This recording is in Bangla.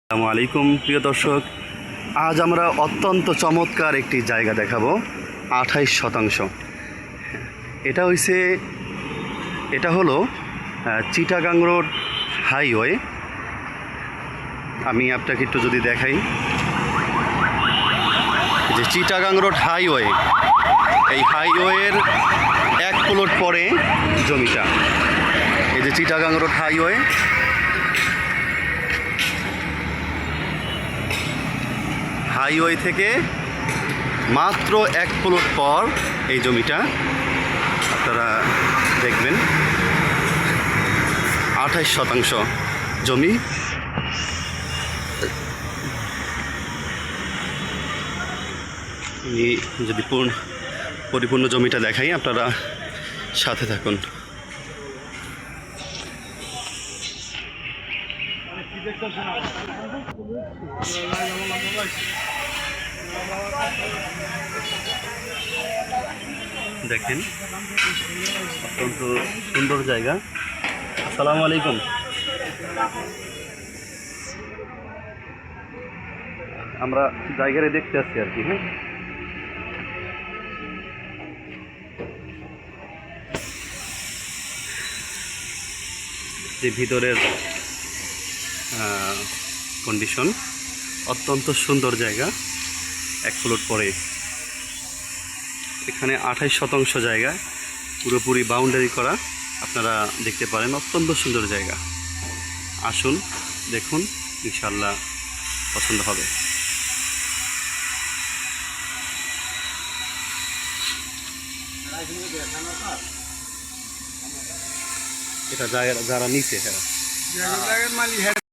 আসসালামু আলাইকুম প্রিয় দর্শক, আজ আমরা অত্যন্ত চমৎকার একটি জায়গা দেখাবো। 28%। এটা হলো চিটাগাং রোড হাইওয়ে। আমি আপনাকে একটু যদি দেখাই, যে চিটাগাং রোড হাইওয়ে, এই হাইওয়ের 1 প্লট পরে জমিটা। এই যে চিটাগাং রোড হাইওয়ে, হাইওয়ে থেকে মাত্র 1 প্লট পর এই জমিটা আপনারা দেখবেন। 28% জমি। আমি যদি পরিপূর্ণ জমিটা দেখাই, আপনারা সাথে থাকুন। দেখেন, অত্যন্ত সুন্দর জায়গা। আসসালামু আলাইকুম। আমরা জায়গায় দেখতে আসছি আর কি। হ্যাঁ, যে ভিতরের কন্ডিশন অত্যন্ত সুন্দর জায়গা। 1 প্লট পরে এখানে 28% জায়গা পুরোপুরি বাউন্ডারি করা। আপনারা দেখতে পারেন, অত্যন্ত সুন্দর জায়গা। আসুন দেখুন, ইনশাআল্লাহ পছন্দ হবে। এটা যারা নিচে, হ্যাঁ।